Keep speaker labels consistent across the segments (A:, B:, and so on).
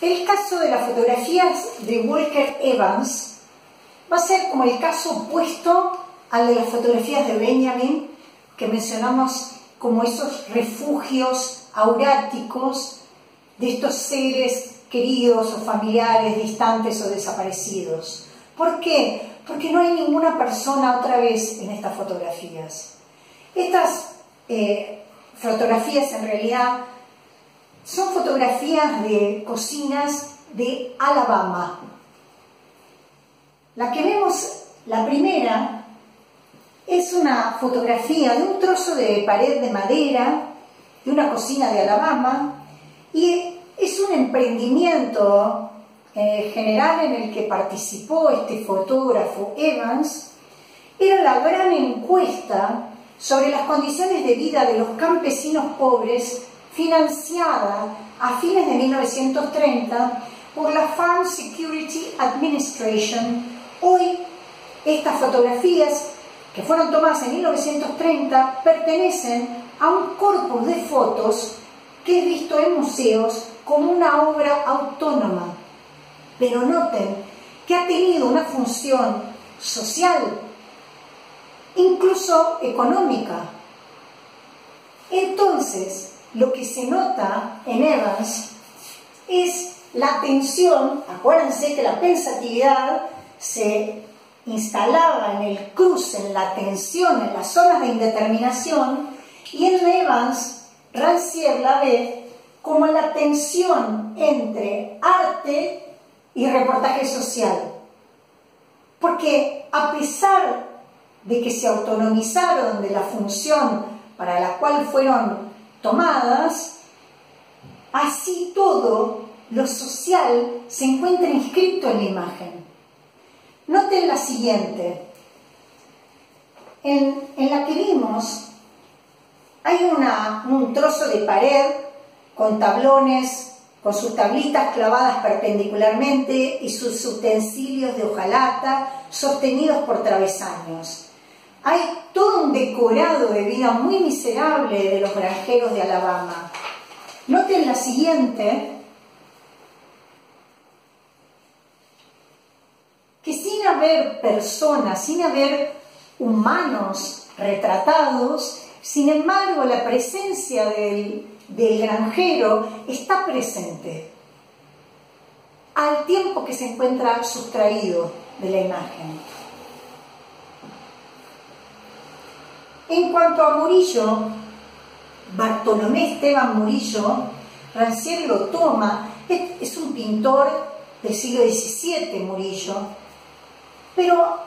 A: El caso de las fotografías de Walker Evans va a ser como el caso opuesto al de las fotografías de Benjamin, que mencionamos como esos refugios auráticos de estos seres queridos o familiares, distantes o desaparecidos. ¿Por qué? Porque no hay ninguna persona otra vez en estas fotografías. Estas fotografías en realidad son fotografías de cocinas de Alabama. La que vemos, la primera, es una fotografía de un trozo de pared de madera de una cocina de Alabama, y es un emprendimiento general en el que participó este fotógrafo Evans. Era la gran encuesta sobre las condiciones de vida de los campesinos pobres, financiada a fines de 1930 por la Farm Security Administration. Hoy estas fotografías, que fueron tomadas en 1930, pertenecen a un corpus de fotos que es visto en museos como una obra autónoma. Pero noten que ha tenido una función social, incluso económica. Entonces, lo que se nota en Evans es la tensión. Acuérdense que la pensatividad se instalaba en el cruce, en la tensión, en las zonas de indeterminación, y en Evans, Rancière la ve como la tensión entre arte y reportaje social. Porque a pesar de que se autonomizaron de la función para la cual fueron tomadas, así todo lo social se encuentra inscrito en la imagen. Noten la siguiente. En la que vimos hay un trozo de pared con tablones, con sus tablitas clavadas perpendicularmente y sus utensilios de hojalata sostenidos por travesaños. Hay todo un decorado de vida muy miserable de los granjeros de Alabama. Noten la siguiente, que sin haber personas, sin haber humanos retratados, sin embargo la presencia del granjero está presente, al tiempo que se encuentra sustraído de la imagen. En cuanto a Murillo, Bartolomé Esteban Murillo, Rancière lo toma, es un pintor del siglo XVII, Murillo, pero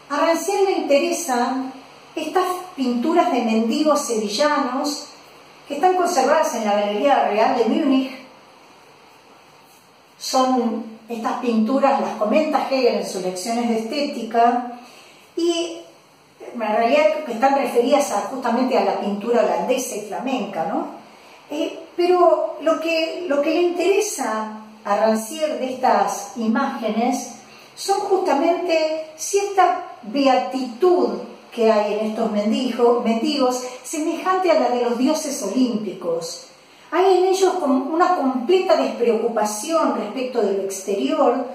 A: a Rancière le interesan estas pinturas de mendigos sevillanos que están conservadas en la Galería Real de Múnich. Son estas pinturas, las comenta Hegel en sus lecciones de estética, y en realidad están referidas justamente a la pintura holandesa y flamenca, ¿no? Pero lo que le interesa a Rancière de estas imágenes son justamente cierta beatitud que hay en estos mendigos, semejante a la de los dioses olímpicos. Hay en ellos como una completa despreocupación respecto de lo exterior,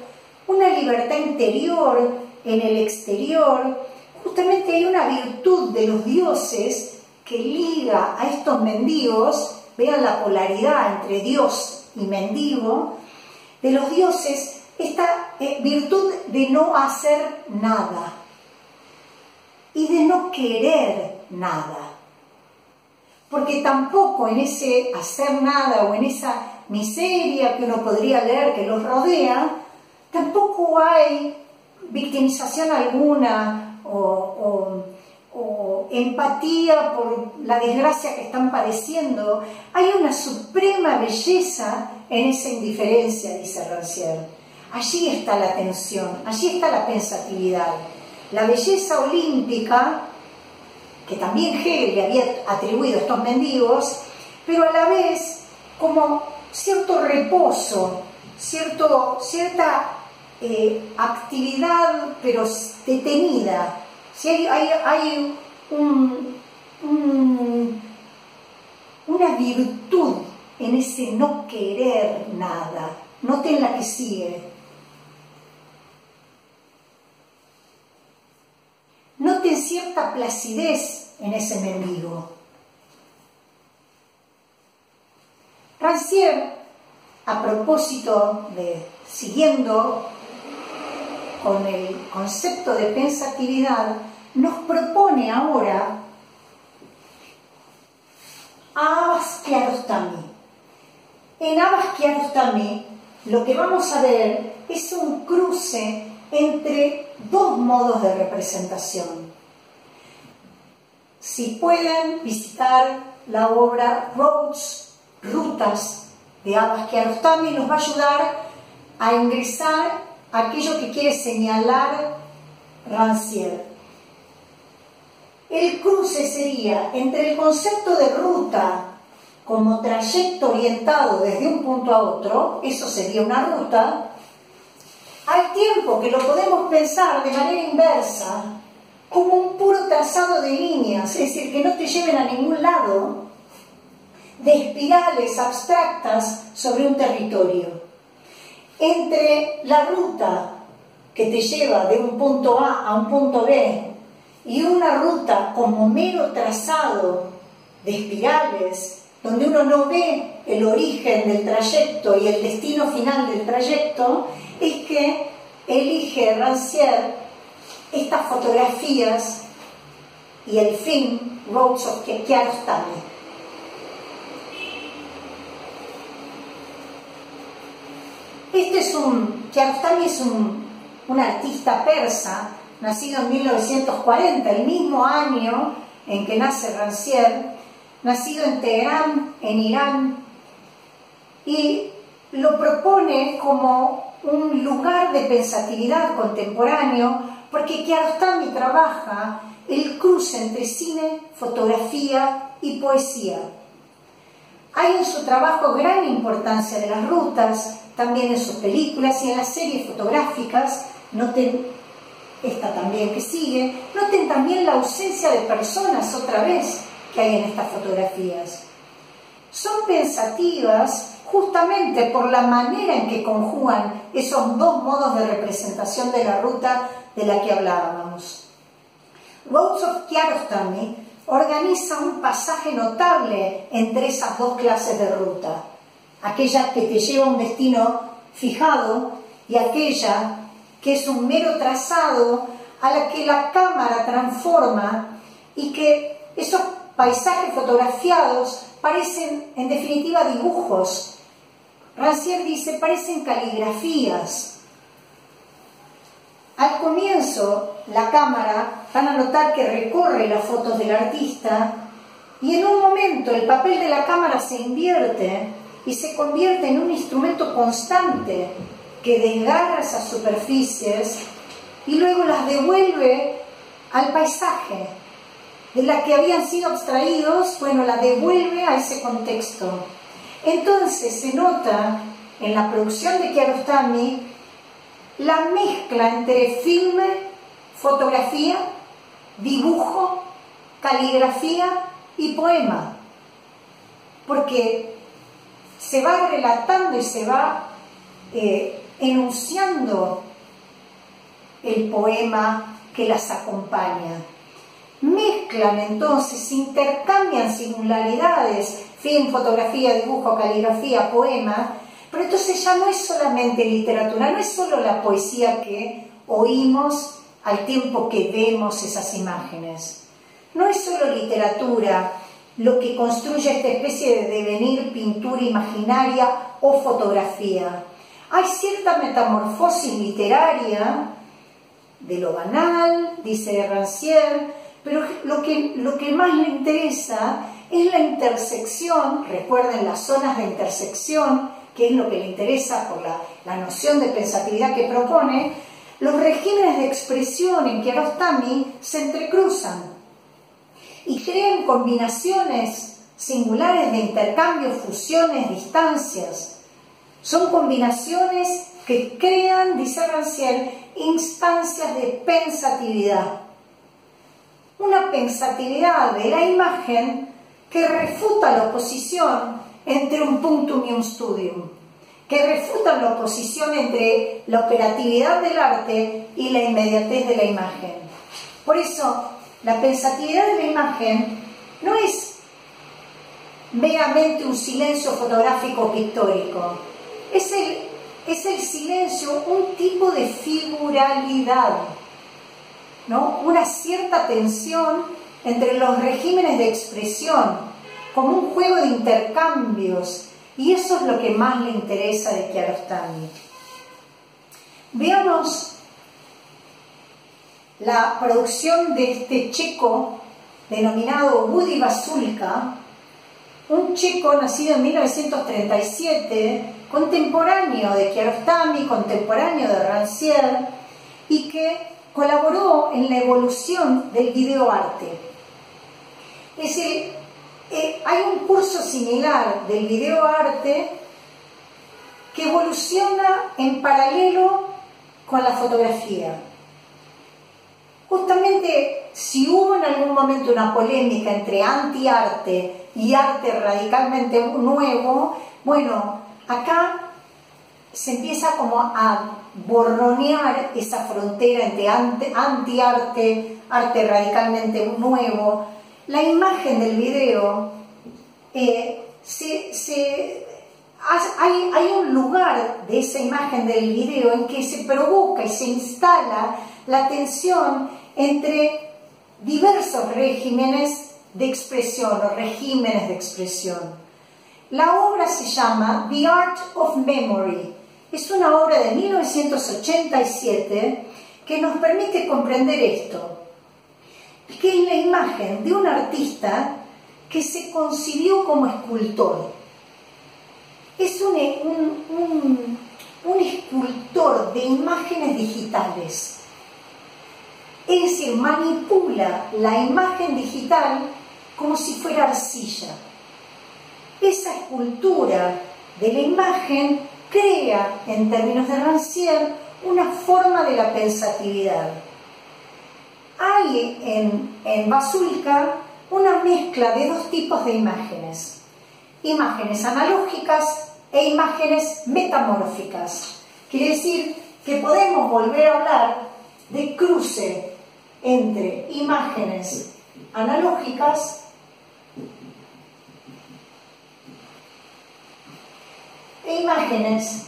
A: una libertad interior en el exterior. Justamente hay una virtud de los dioses que liga a estos mendigos. Vean la polaridad entre Dios y mendigo. De los dioses, esta virtud de no hacer nada y de no querer nada. Porque tampoco en ese hacer nada o en esa miseria que uno podría leer que los rodea, tampoco hay victimización alguna o empatía por la desgracia que están padeciendo. Hay una suprema belleza en esa indiferencia, dice Rancière. Allí está la tensión, allí está la pensatividad. La belleza olímpica, que también Hegel le había atribuido a estos mendigos, pero a la vez como cierto reposo, cierta actividad, pero detenida. Si hay una virtud en ese no querer nada, Noten la que sigue. Noten cierta placidez en ese mendigo. Rancière, a propósito de, siguiendo con el concepto de pensatividad, nos propone ahora a Abbas Kiarostami. En Abbas Kiarostami lo que vamos a ver es un cruce entre dos modos de representación. Si pueden visitar la obra Roads, Rutas, de Abbas Kiarostami, nos va a ayudar a ingresar aquello que quiere señalar Rancière. El cruce sería entre el concepto de ruta como trayecto orientado desde un punto a otro, eso sería una ruta, al tiempo que lo podemos pensar de manera inversa como un puro trazado de líneas, es decir, que no te lleven a ningún lado, de espirales abstractas sobre un territorio. Entre la ruta que te lleva de un punto A un punto B y una ruta como mero trazado de espirales, donde uno no ve el origen del trayecto y el destino final del trayecto, es que elige Rancière estas fotografías y el film Roads of Kiarostami. Kiarostami es un artista persa, nacido en 1940, el mismo año en que nace Rancière, nacido en Teherán, en Irán, y lo propone como un lugar de pensatividad contemporáneo, porque Kiarostami trabaja el cruce entre cine, fotografía y poesía. Hay en su trabajo gran importancia de las rutas, también en sus películas y en las series fotográficas. Noten esta también que sigue. Noten también la ausencia de personas otra vez que hay en estas fotografías. Son pensativas justamente por la manera en que conjugan esos dos modos de representación de la ruta de la que hablábamos. Roads of Kiarostami organiza un pasaje notable entre esas dos clases de ruta, aquella que te lleva a un destino fijado y aquella que es un mero trazado a la que la cámara transforma y que esos paisajes fotografiados parecen en definitiva dibujos. Rancière dice, parecen caligrafías. Al comienzo, la cámara, van a notar que recorre las fotos del artista y en un momento el papel de la cámara se invierte y se convierte en un instrumento constante que desgarra esas superficies y luego las devuelve al paisaje. De la que habían sido abstraídos, la devuelve a ese contexto. Entonces se nota en la producción de Kiarostami la mezcla entre filme, fotografía, dibujo, caligrafía y poema, porque se va relatando y se va enunciando el poema que las acompaña. Mezclan entonces, intercambian singularidades, film, fotografía, dibujo, caligrafía, poema, pero entonces ya no es solamente literatura, no es solo la poesía que oímos al tiempo que vemos esas imágenes. No es solo literatura lo que construye esta especie de devenir pintura imaginaria o fotografía. Hay cierta metamorfosis literaria de lo banal, dice Rancière, pero lo que más le interesa es la intersección. Recuerden las zonas de intersección, que es lo que le interesa por la noción de pensatividad que propone. Los regímenes de expresión en Kiarostami se entrecruzan y crean combinaciones singulares de intercambio, fusiones, distancias. Son combinaciones que crean, dice Rancière, instancias de pensatividad. Una pensatividad de la imagen que refuta la oposición entre un punctum y un studium, que refutan la oposición entre la operatividad del arte y la inmediatez de la imagen. Por eso, la pensatividad de la imagen no es meramente un silencio fotográfico pictórico, es el silencio, un tipo de figuralidad, ¿no? Una cierta tensión entre los regímenes de expresión, como un juego de intercambios, y eso es lo que más le interesa de Kiarostami. Veamos la producción de este checo denominado Woody Vasulka, un checo nacido en 1937, contemporáneo de Kiarostami, contemporáneo de Rancière, y que colaboró en la evolución del videoarte. Es decir, hay un curso similar del videoarte que evoluciona en paralelo con la fotografía. Justamente, si hubo en algún momento una polémica entre anti-arte y arte radicalmente nuevo, bueno, acá se empieza como a borronear esa frontera entre anti-arte, arte radicalmente nuevo. La imagen del video, hay un lugar de esa imagen del video en que se provoca y se instala la tensión entre diversos regímenes de expresión o regímenes de expresión. La obra se llama The Art of Memory. Es una obra de 1987 que nos permite comprender esto, que es la imagen de un artista que se concibió como escultor. Es un escultor de imágenes digitales. Es decir, manipula la imagen digital como si fuera arcilla. Esa escultura de la imagen crea, en términos de Rancière, una forma de la pensatividad. Hay en Vasulka una mezcla de dos tipos de imágenes: imágenes analógicas e imágenes metamórficas. Quiere decir que podemos volver a hablar de cruce entre imágenes analógicas e imágenes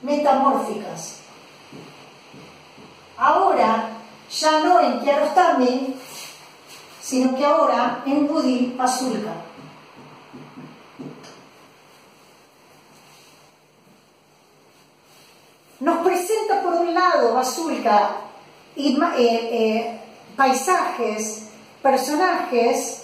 A: metamórficas. Ahora, ya no en Kiarostami, sino que ahora en Woody Vasulka. Nos presenta por un lado Vasulka paisajes, personajes,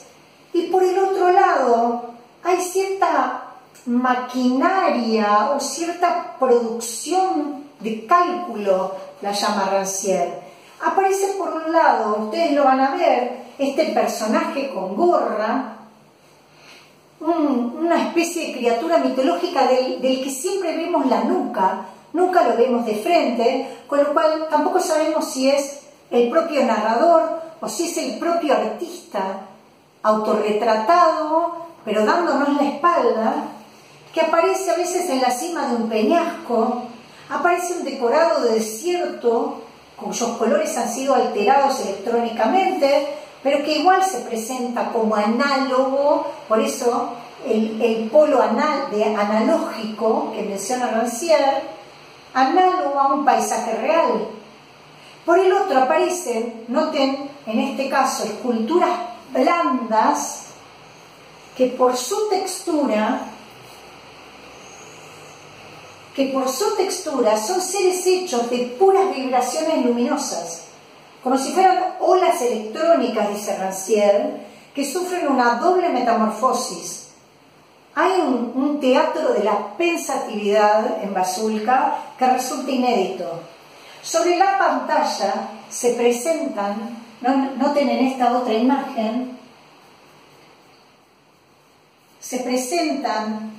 A: y por el otro lado hay cierta maquinaria o cierta producción de cálculo, la llama Rancière. Aparece por un lado, ustedes lo van a ver, este personaje con gorra, una especie de criatura mitológica del que siempre vemos la nuca, nunca lo vemos de frente, con lo cual tampoco sabemos si es el propio narrador o si es el propio artista autorretratado, pero dándonos la espalda, que aparece a veces en la cima de un peñasco. Aparece un decorado de desierto cuyos colores han sido alterados electrónicamente, pero que igual se presenta como análogo, por eso el polo analógico que menciona Rancière, análogo a un paisaje real. Por el otro aparecen, noten en este caso, esculturas blandas que por su textura son seres hechos de puras vibraciones luminosas, como si fueran olas electrónicas, dice Rancière, que sufren una doble metamorfosis. Hay un teatro de la pensatividad en Vasulka que resulta inédito. Sobre la pantalla se presentan, noten en esta otra imagen, se presentan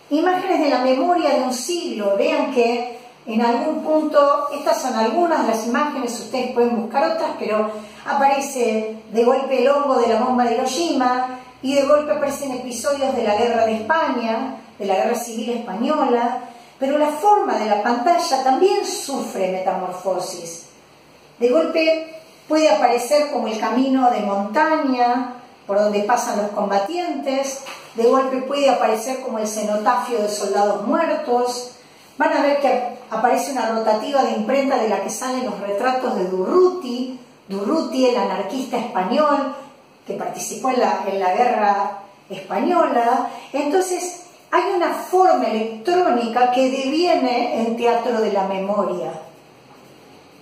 A: imágenes de la memoria de un siglo. Vean que en algún punto, estas son algunas de las imágenes, ustedes pueden buscar otras, pero aparece de golpe el hongo de la bomba de Hiroshima, y de golpe aparecen episodios de la Guerra de España, de la Guerra Civil Española, pero la forma de la pantalla también sufre metamorfosis. De golpe puede aparecer como el camino de montaña por donde pasan los combatientes, de golpe puede aparecer como el cenotafio de soldados muertos. Van a ver que aparece una rotativa de imprenta de la que salen los retratos de Durruti, el anarquista español que participó en la Guerra Española. Entonces hay una forma electrónica que deviene en teatro de la memoria.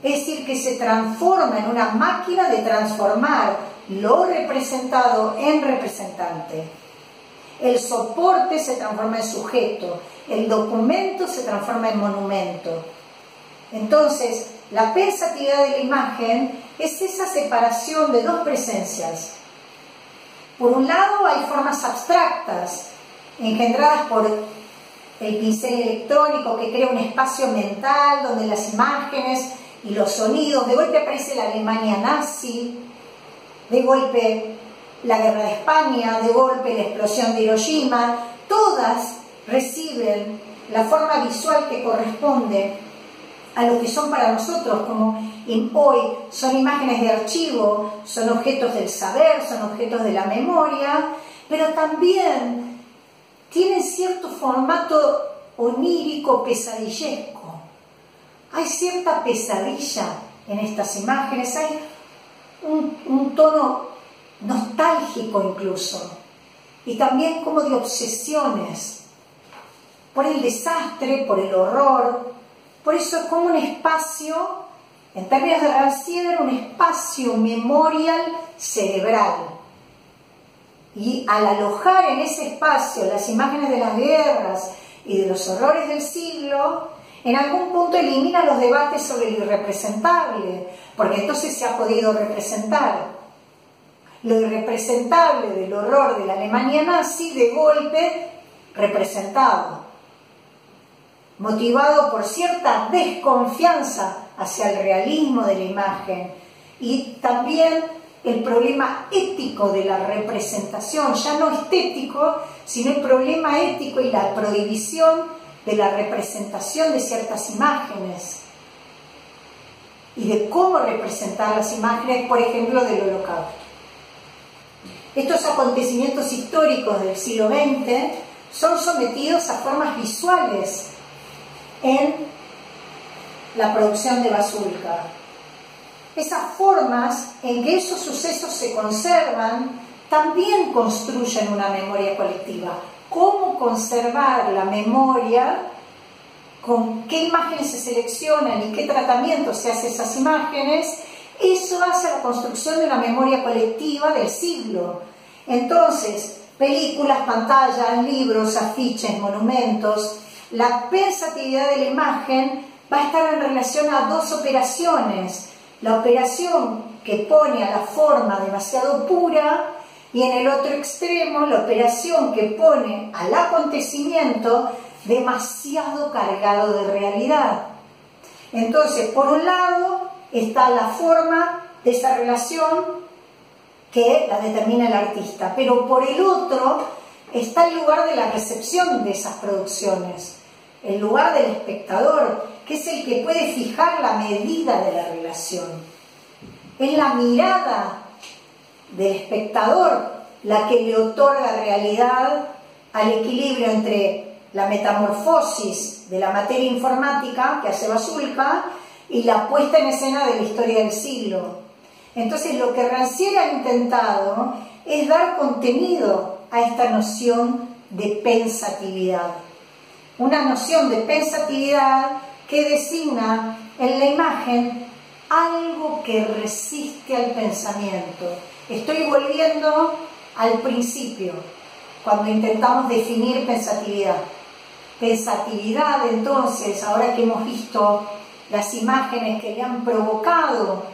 A: Es decir, que se transforma en una máquina de transformar lo representado en representante. El soporte se transforma en sujeto, el documento se transforma en monumento. Entonces, la pensatividad de la imagen es esa separación de dos presencias. Por un lado hay formas abstractas, engendradas por el pincel electrónico que crea un espacio mental donde las imágenes y los sonidos, de golpe aparece la Alemania nazi, de golpe la Guerra de España, de golpe la explosión de Hiroshima, todas reciben la forma visual que corresponde a lo que son para nosotros, como hoy son imágenes de archivo, son objetos del saber, son objetos de la memoria, pero también tienen cierto formato onírico, pesadillesco. Hay cierta pesadilla en estas imágenes, hay un tono nostálgico incluso, y también como de obsesiones, por el desastre, por el horror. Por eso es como un espacio, en términos de Rancière, un espacio memorial cerebral. Y al alojar en ese espacio las imágenes de las guerras y de los horrores del siglo, en algún punto elimina los debates sobre lo irrepresentable, porque entonces se ha podido representar lo irrepresentable del horror de la Alemania nazi, de golpe representado, motivado por cierta desconfianza hacia el realismo de la imagen y también el problema ético de la representación, ya no estético, sino el problema ético y la prohibición de la representación de ciertas imágenes y de cómo representar las imágenes, por ejemplo, del Holocausto. Estos acontecimientos históricos del siglo XX son sometidos a formas visuales en la producción de Basulka. Esas formas en que esos sucesos se conservan también construyen una memoria colectiva. ¿Cómo conservar la memoria? ¿Con qué imágenes se seleccionan y qué tratamiento se hace a esas imágenes? Eso hace la construcción de una memoria colectiva del siglo. Entonces, películas, pantallas, libros, afiches, monumentos, la pensatividad de la imagen va a estar en relación a dos operaciones. La operación que pone a la forma demasiado pura y en el otro extremo la operación que pone al acontecimiento demasiado cargado de realidad. Entonces, por un lado está la forma de esa relación que la determina el artista, pero por el otro está el lugar de la recepción de esas producciones, el lugar del espectador, que es el que puede fijar la medida de la relación. Es la mirada del espectador la que le otorga realidad al equilibrio entre la metamorfosis de la materia informática que hace Basulka y la puesta en escena de la historia del siglo. Entonces, lo que Rancière ha intentado es dar contenido a esta noción de pensatividad. Una noción de pensatividad que designa en la imagen algo que resiste al pensamiento. Estoy volviendo al principio, cuando intentamos definir pensatividad. Pensatividad, entonces, ahora que hemos visto las imágenes que le han provocado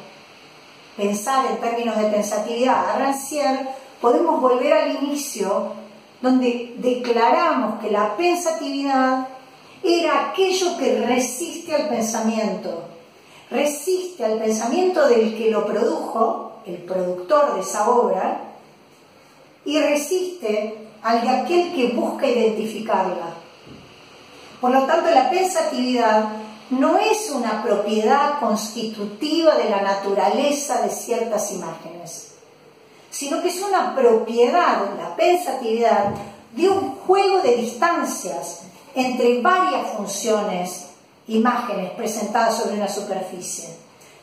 A: pensar en términos de pensatividad a Rancière, podemos volver al inicio, donde declaramos que la pensatividad era aquello que resiste al pensamiento del que lo produjo, el productor de esa obra, y resiste al de aquel que busca identificarla. Por lo tanto, la pensatividad no es una propiedad constitutiva de la naturaleza de ciertas imágenes, sino que es una propiedad, la pensatividad, de un juego de distancias entre varias funciones, imágenes presentadas sobre una superficie.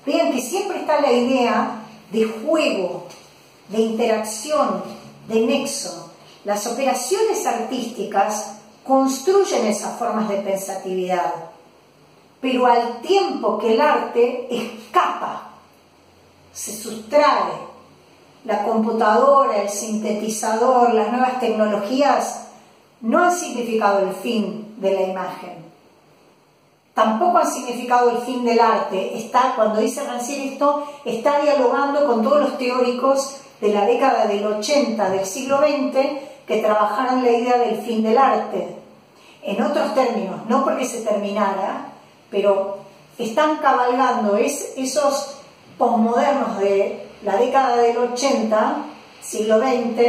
A: Vean que siempre está la idea de juego, de interacción, de nexo. Las operaciones artísticas construyen esas formas de pensatividad, pero al tiempo que el arte escapa, se sustrae. La computadora, el sintetizador, las nuevas tecnologías no han significado el fin de la imagen. Tampoco han significado el fin del arte. Cuando dice Rancière esto, está dialogando con todos los teóricos de la década del 80 del siglo XX que trabajaron la idea del fin del arte. En otros términos, no porque se terminara, pero están cabalgando esos posmodernos de la década del 80, siglo XX,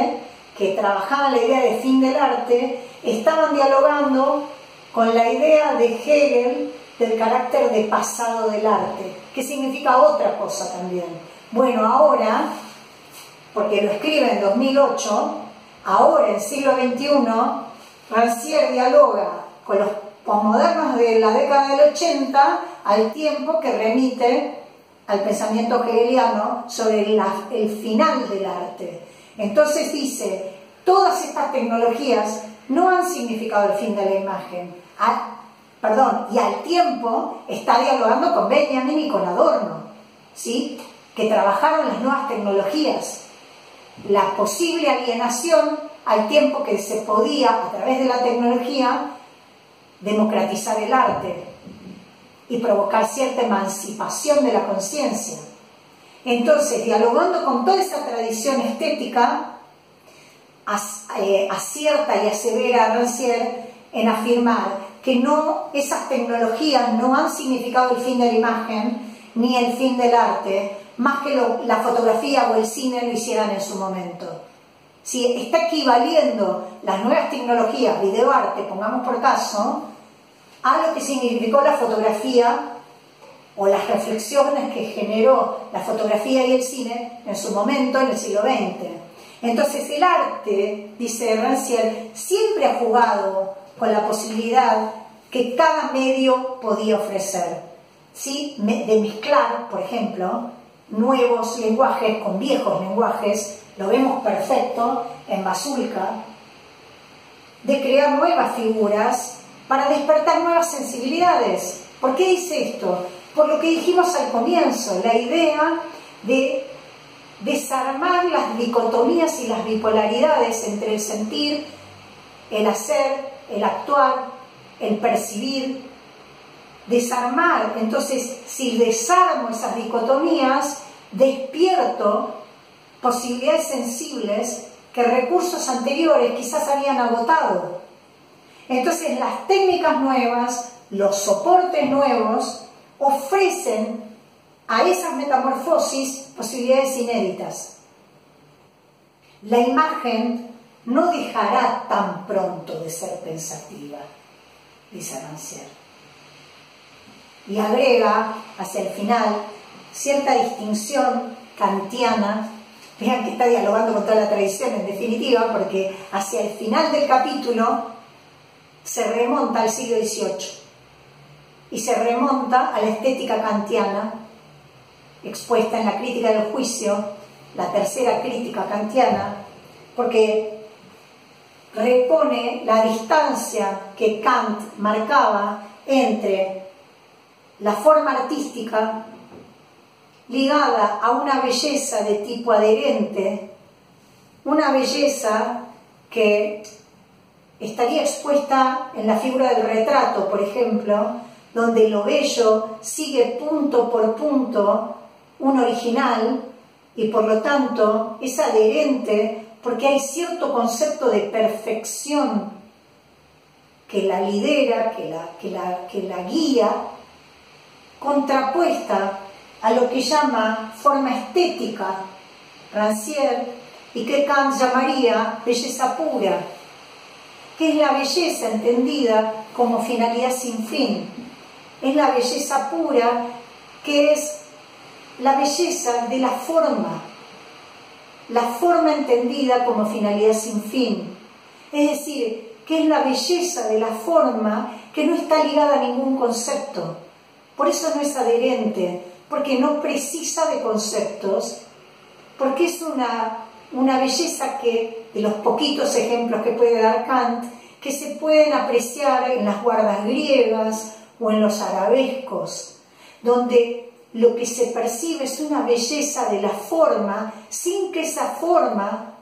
A: que trabajaban la idea de fin del arte, estaban dialogando con la idea de Hegel del carácter de pasado del arte, que significa otra cosa también. Bueno, ahora, porque lo escribe en 2008, ahora en siglo XXI, Rancière dialoga con los posmodernos de la década del 80 al tiempo que remite al pensamiento hegeliano sobre el final del arte. Entonces dice, todas estas tecnologías no han significado el fin de la imagen. Y al tiempo está dialogando con Benjamin y con Adorno, ¿sí? Que trabajaron las nuevas tecnologías, la posible alienación al tiempo que se podía, a través de la tecnología, democratizar el arte y provocar cierta emancipación de la conciencia. Entonces, dialogando con toda esa tradición estética, acierta y asevera Rancière en afirmar que esas tecnologías no han significado el fin de la imagen ni el fin del arte, más que la fotografía o el cine lo hicieran en su momento. Si está equivaliendo las nuevas tecnologías, videoarte, pongamos por caso, a lo que significó la fotografía o las reflexiones que generó la fotografía y el cine en su momento en el siglo XX. Entonces el arte, dice Rancière, siempre ha jugado con la posibilidad que cada medio podía ofrecer, ¿sí? De mezclar, por ejemplo, nuevos lenguajes con viejos lenguajes, lo vemos perfecto en Basulka, de crear nuevas figuras para despertar nuevas sensibilidades. ¿Por qué dice esto? Por lo que dijimos al comienzo, la idea de desarmar las dicotomías y las bipolaridades entre el sentir, el hacer, el actuar, el percibir. Desarmar, entonces, si desarmo esas dicotomías, despierto posibilidades sensibles que recursos anteriores quizás habían agotado. Entonces las técnicas nuevas, los soportes nuevos, ofrecen a esas metamorfosis posibilidades inéditas. La imagen no dejará tan pronto de ser pensativa, dice Rancière. Y agrega hacia el final cierta distinción kantiana. Vean que está dialogando con toda la tradición en definitiva, porque hacia el final del capítulo se remonta al siglo XVIII y se remonta a la estética kantiana expuesta en la crítica del juicio, la tercera crítica kantiana, porque repone la distancia que Kant marcaba entre la forma artística ligada a una belleza de tipo adherente, una belleza que estaría expuesta en la figura del retrato, por ejemplo, donde lo bello sigue punto por punto un original y por lo tanto es adherente porque hay cierto concepto de perfección que la lidera, que la guía, contrapuesta a lo que llama forma estética Rancière y que Kant llamaría belleza pura, que es la belleza entendida como finalidad sin fin. Es la belleza pura, que es la belleza de la forma entendida como finalidad sin fin. Es decir, que es la belleza de la forma que no está ligada a ningún concepto. Por eso no es adherente, porque no precisa de conceptos, porque es una belleza que, de los poquitos ejemplos que puede dar Kant, que se pueden apreciar en las guardas griegas o en los arabescos, donde lo que se percibe es una belleza de la forma, sin que esa forma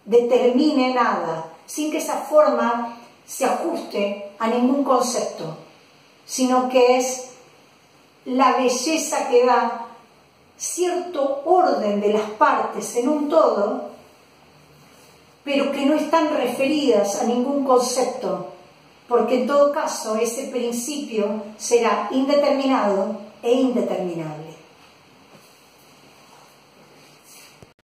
A: determine nada, sin que esa forma se ajuste a ningún concepto, sino que es la belleza que da cierto orden de las partes en un todo, pero que no están referidas a ningún concepto, porque en todo caso ese principio será indeterminado e indeterminable.